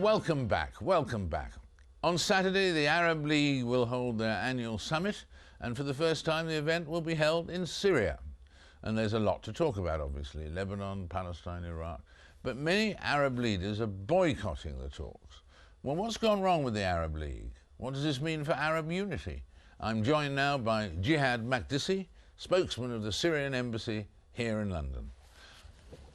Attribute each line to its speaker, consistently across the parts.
Speaker 1: Welcome back, welcome back. On Saturday, the Arab League will hold their annual summit, and for the first time the event will be held in Syria. And there's a lot to talk about, obviously, Lebanon, Palestine, Iraq. But many Arab leaders are boycotting the talks. Well, what's gone wrong with the Arab League? What does this mean for Arab unity? I'm joined now by Jihad Makdissi, spokesman of the Syrian Embassy here in London.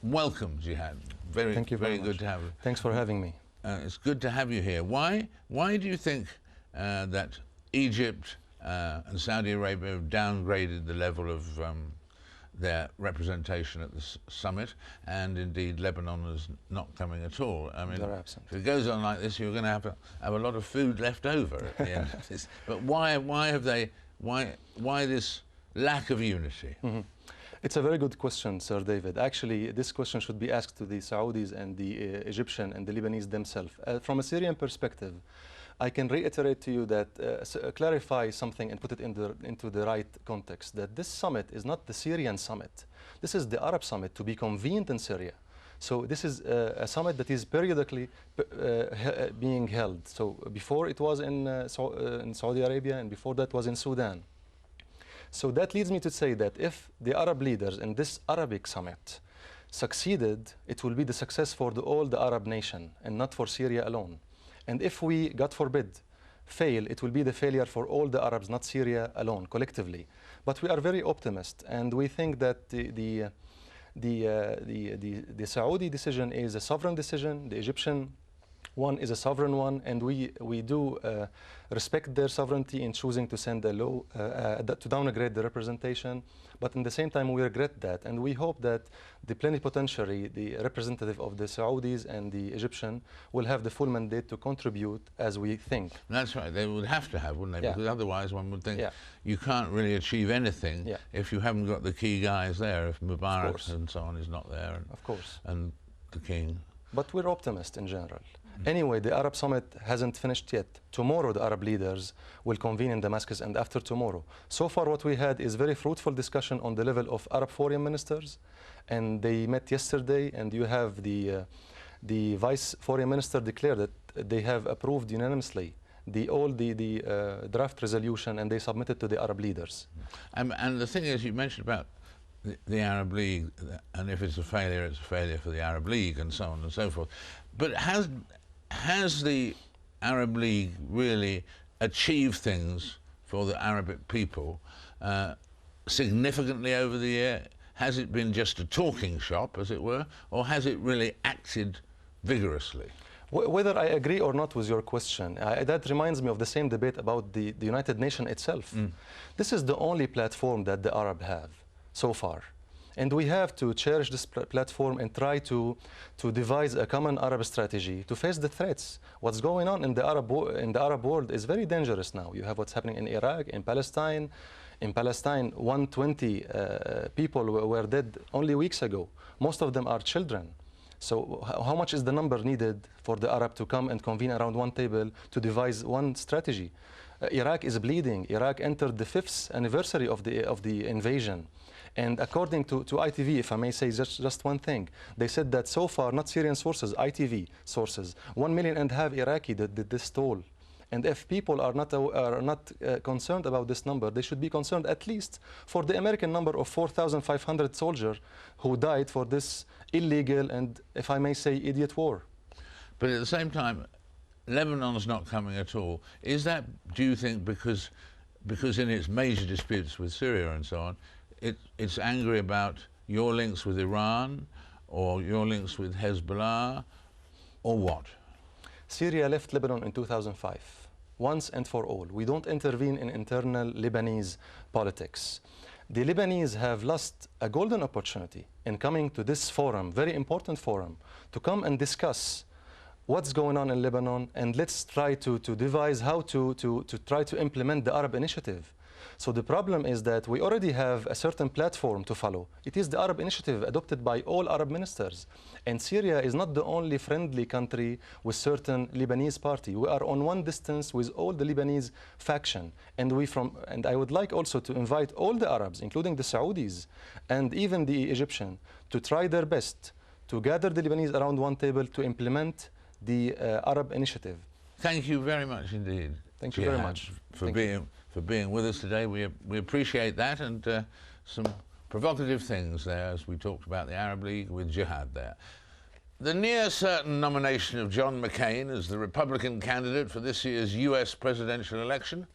Speaker 1: Welcome, Jihad.
Speaker 2: Thank you very
Speaker 1: good to have you.
Speaker 2: Thanks for having me.
Speaker 1: It's good to have you here. Why do you think that Egypt and Saudi Arabia have downgraded the level of their representation at the summit, and indeed Lebanon is not coming at all? I mean,
Speaker 2: they're absent.
Speaker 1: If it goes on like this, you're going to have a lot of food left over at the end of this. But why this lack of unity?
Speaker 2: Mm-hmm. It's a very good question, Sir David. Actually, this question should be asked to the Saudis and the Egyptian and the Lebanese themselves. From a Syrian perspective, I can reiterate to you that, clarify something and put it into the right context, that this summit is not the Syrian summit. This is the Arab summit to be convened in Syria. So this is a summit that is periodically being held. So before it was in Saudi Arabia, and before that was in Sudan. So that leads me to say that if the Arab leaders in this Arabic summit succeeded, it will be the success for all the Arab nation and not for Syria alone. And if we, God forbid, fail, it will be the failure for all the Arabs, not Syria alone, collectively. But we are very optimistic, and we think that the Saudi decision is a sovereign decision, the Egyptian one is a sovereign one, and we do respect their sovereignty in choosing to send a law to downgrade the representation. But in the same time, we regret that, and we hope that the plenipotentiary, the representative of the Saudis and the Egyptian, will have the full mandate to contribute as we think.
Speaker 1: That's right. They would have to have, wouldn't they?
Speaker 2: Yeah.
Speaker 1: Because otherwise one would think,
Speaker 2: yeah,
Speaker 1: you can't really achieve anything,
Speaker 2: yeah,
Speaker 1: if you haven't got the key guys there, if Mubarak and so on is not there. And,
Speaker 2: of course.
Speaker 1: And the king.
Speaker 2: But we're optimists in general. Anyway, the Arab summit hasn't finished yet. Tomorrow, the Arab leaders will convene in Damascus, and after tomorrow. So far, what we had is very fruitful discussion on the level of Arab foreign ministers, and they met yesterday, and you have the vice foreign minister declared that they have approved unanimously all the draft resolution, and they submitted to the Arab leaders.
Speaker 1: And the thing is, you mentioned about the Arab League, and if it's a failure, it's a failure for the Arab League, and so on and so forth. But has the Arab League really achieved things for the Arabic people significantly over the year? Has it been just a talking shop, as it were, or has it really acted vigorously?
Speaker 2: Whether I agree or not with your question, that reminds me of the same debate about the United Nations itself. This is the only platform that the Arab have so far. And we have to cherish this platform and try to devise a common Arab strategy to face the threats. What's going on in the Arab world is very dangerous now. You have what's happening in Iraq, in Palestine. In Palestine, 120 people were dead only weeks ago. Most of them are children. So how much is the number needed for the Arab to come and convene around one table to devise one strategy? Iraq is bleeding. Iraq entered the 5th anniversary of the invasion. And according to ITV, if I may say just one thing, they said that so far, not Syrian sources, ITV sources, 1.5 million Iraqi did this toll. And if people are not concerned about this number, they should be concerned at least for the American number of 4,500 soldiers who died for this illegal and, if I may say, idiot war.
Speaker 1: But at the same time, Lebanon's not coming at all. Is that, do you think, because in its major disputes with Syria and so on, it's angry about your links with Iran or your links with Hezbollah, or what?
Speaker 2: Syria left Lebanon in 2005, once and for all. We don't intervene in internal Lebanese politics. The Lebanese have lost a golden opportunity in coming to this forum, very important forum, to come and discuss what's going on in Lebanon, and let's try to devise how to try to implement the Arab Initiative. So the problem is that we already have a certain platform to follow. It is the Arab Initiative adopted by all Arab ministers. And Syria is not the only friendly country with certain Lebanese party. We are on one distance with all the Lebanese faction. And I would like also to invite all the Arabs, including the Saudis and even the Egyptian, to try their best to gather the Lebanese around one table to implement the Arab Initiative.
Speaker 1: Thank you very much indeed.
Speaker 2: Thank you very
Speaker 1: Jihad,
Speaker 2: much
Speaker 1: for being with us today. We appreciate that, and some provocative things there as we talked about the Arab League with Jihad there. The near certain nomination of John McCain as the Republican candidate for this year's US presidential election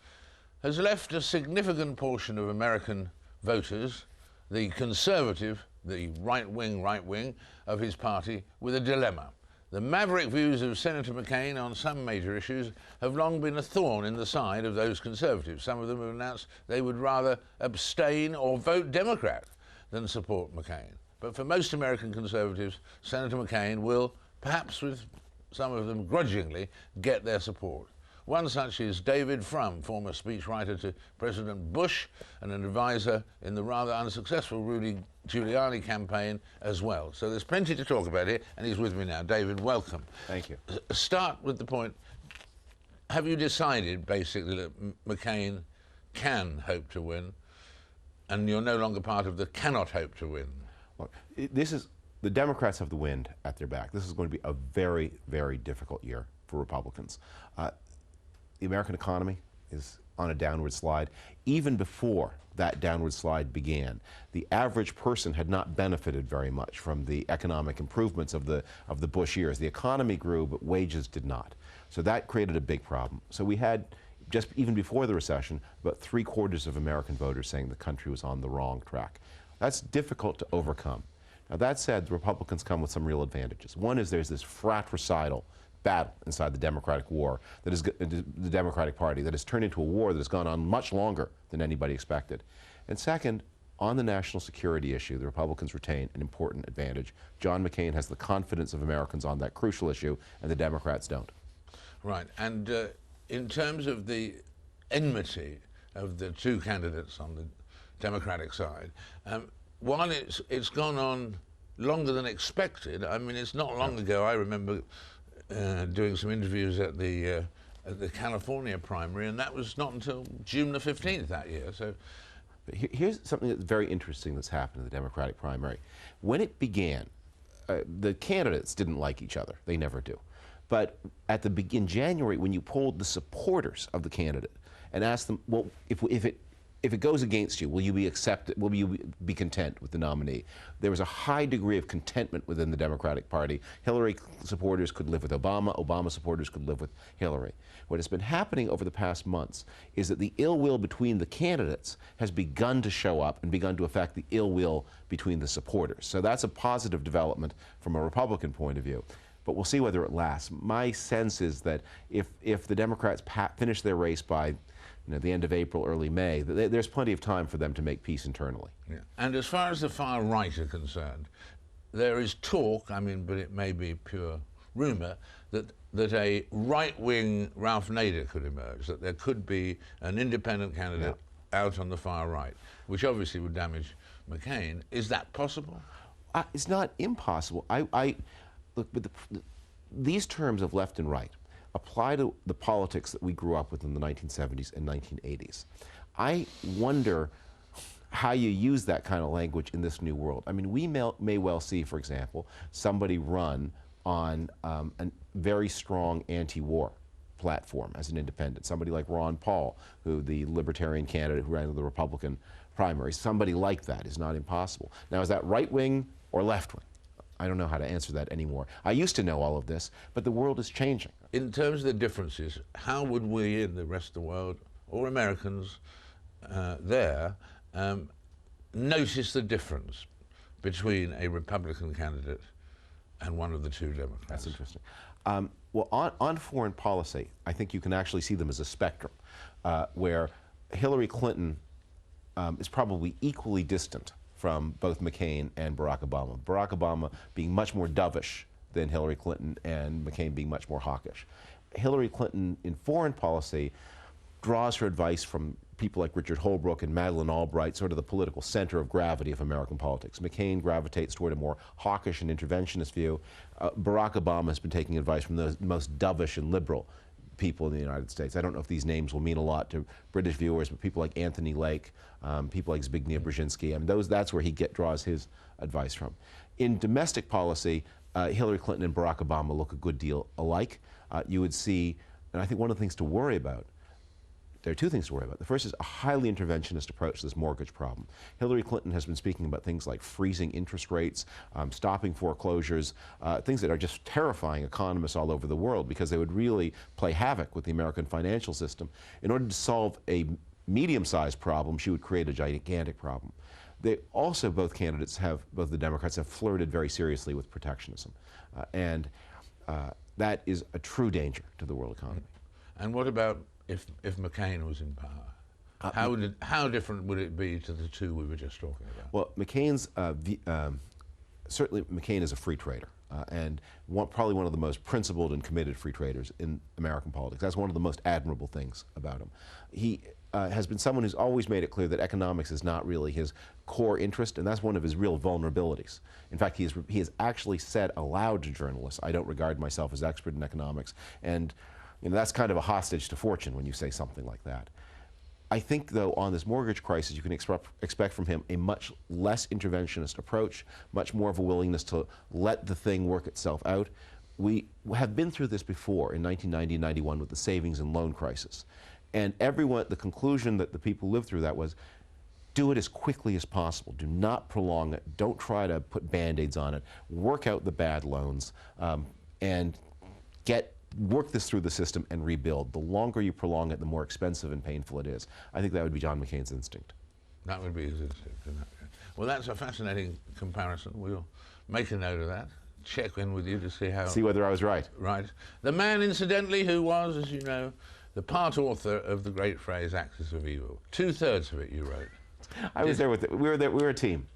Speaker 1: has left a significant portion of American voters, the conservative, the right wing of his party, with a dilemma. The maverick views of Senator McCain on some major issues have long been a thorn in the side of those conservatives. Some of them have announced they would rather abstain or vote Democrat than support McCain. But for most American conservatives, Senator McCain will, perhaps with some of them grudgingly, get their support. One such is David Frum, former speechwriter to President Bush and an advisor in the rather unsuccessful Rudy Giuliani campaign as well. So there's plenty to talk about here, and he's with me now. David, welcome.
Speaker 3: Thank you.
Speaker 1: Start with the point. Have you decided, basically, that McCain can hope to win, and you're no longer part of the cannot hope to win?
Speaker 3: Look, the Democrats have the wind at their back. This is going to be a very, very difficult year for Republicans. The American economy is on a downward slide. Even before that downward slide began, the average person had not benefited very much from the economic improvements of the Bush years. The economy grew, but wages did not. So that created a big problem. So we had, just even before the recession, about 3/4 of American voters saying the country was on the wrong track. That's difficult to overcome. Now that said, the Republicans come with some real advantages. One is there's this fratricidal battle inside the Democratic war, that is the Democratic Party, that has turned into a war that has gone on much longer than anybody expected. And second, on the national security issue, the Republicans retain an important advantage. John McCain has the confidence of Americans on that crucial issue, and the Democrats don't.
Speaker 1: Right, and in terms of the enmity of the two candidates on the Democratic side, while it's gone on longer than expected, I mean, it's not long ago, I remember doing some interviews at the California primary, and that was not until June the 15th that year. So,
Speaker 3: here's something that's very interesting that's happened in the Democratic primary. When it began, the candidates didn't like each other. They never do. But in January, when you polled the supporters of the candidate and asked them, well, if it goes against you, will you be accepted? Will you be content with the nominee? There was a high degree of contentment within the Democratic Party. Hillary supporters could live with Obama. Obama supporters could live with Hillary. What has been happening over the past months is that the ill will between the candidates has begun to show up and begun to affect the ill will between the supporters. So that's a positive development from a Republican point of view. But we'll see whether it lasts. My sense is that if the Democrats finish their race by the end of April, early May, there's plenty of time for them to make peace internally.
Speaker 1: Yeah. And as far as the far right are concerned, there is talk, I mean, but it may be pure rumour, that a right-wing Ralph Nader could emerge, that there could be an independent candidate out on the far right, which obviously would damage McCain. Is that possible?
Speaker 3: It's not impossible. Look, these terms of left and right apply to the politics that we grew up with in the 1970s and 1980s. I wonder how you use that kind of language in this new world. I mean, we may well see, for example, somebody run on a very strong anti-war platform as an independent. Somebody like Ron Paul, the libertarian candidate who ran in the Republican primary. Somebody like that is not impossible. Now, is that right-wing or left-wing? I don't know how to answer that anymore. I used to know all of this, but the world is changing.
Speaker 1: In terms of the differences, how would we in the rest of the world, or Americans notice the difference between a Republican candidate and one of the two Democrats?
Speaker 3: That's interesting. Well, on foreign policy, I think you can actually see them as a spectrum, where Hillary Clinton is probably equally distant from both McCain and Barack Obama. Barack Obama being much more dovish than Hillary Clinton, and McCain being much more hawkish. Hillary Clinton, in foreign policy, draws her advice from people like Richard Holbrooke and Madeleine Albright, sort of the political center of gravity of American politics. McCain gravitates toward a more hawkish and interventionist view. Barack Obama has been taking advice from the most dovish and liberal people in the United States. I don't know if these names will mean a lot to British viewers, but people like Anthony Lake, people like Zbigniew Brzezinski, I mean, that's where he draws his advice from. In domestic policy, Hillary Clinton and Barack Obama look a good deal alike. You would see, and I think one of the things to worry about, there are two things to worry about. The first is a highly interventionist approach to this mortgage problem. Hillary Clinton has been speaking about things like freezing interest rates, stopping foreclosures, things that are just terrifying economists all over the world because they would really play havoc with the American financial system. In order to solve a medium-sized problem, she would create a gigantic problem. They also, both candidates both the Democrats have flirted very seriously with protectionism. And that is a true danger to the world economy.
Speaker 1: And what about if McCain was in power? How different would it be to the two we were just talking about?
Speaker 3: Well, McCain's, certainly McCain is a free trader. And probably one of the most principled and committed free traders in American politics. That's one of the most admirable things about him. He has been someone who's always made it clear that economics is not really his core interest, and that's one of his real vulnerabilities. In fact, he has actually said aloud to journalists, "I don't regard myself as expert in economics," and that's kind of a hostage to fortune when you say something like that. I think, though, on this mortgage crisis, you can expect from him a much less interventionist approach, much more of a willingness to let the thing work itself out. We have been through this before in 1990 and 91 with the savings and loan crisis. And the conclusion that the people who lived through that was, do it as quickly as possible. Do not prolong it. Don't try to put Band-Aids on it. Work out the bad loans and work this through the system and rebuild. The longer you prolong it, the more expensive and painful it is. I think that would be John McCain's instinct.
Speaker 1: That would be his instinct. Well, that's a fascinating comparison. We'll make a note of that. Check in with you to see how...
Speaker 3: See whether I was right.
Speaker 1: Right. The man, incidentally, who was, as you know, the part author of the great phrase "axis of evil." 2/3 of it you wrote.
Speaker 3: I was there with it. We were a team.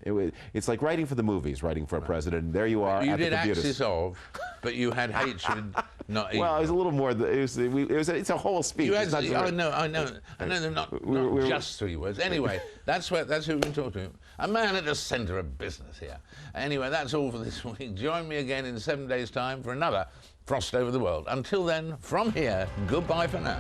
Speaker 3: It's like writing for the movies, writing for a president. There you are at the computers.
Speaker 1: You did axis of, but you had hatred, not evil.
Speaker 3: Well, it was a little more. It's a whole speech.
Speaker 1: I know. They're not just 3 words. Anyway, that's who we've been talking to. A man at the centre of business here. Anyway, that's all for this week. Join me again in 7 days' time for another Frost Over the World. Until then, from here, goodbye for now.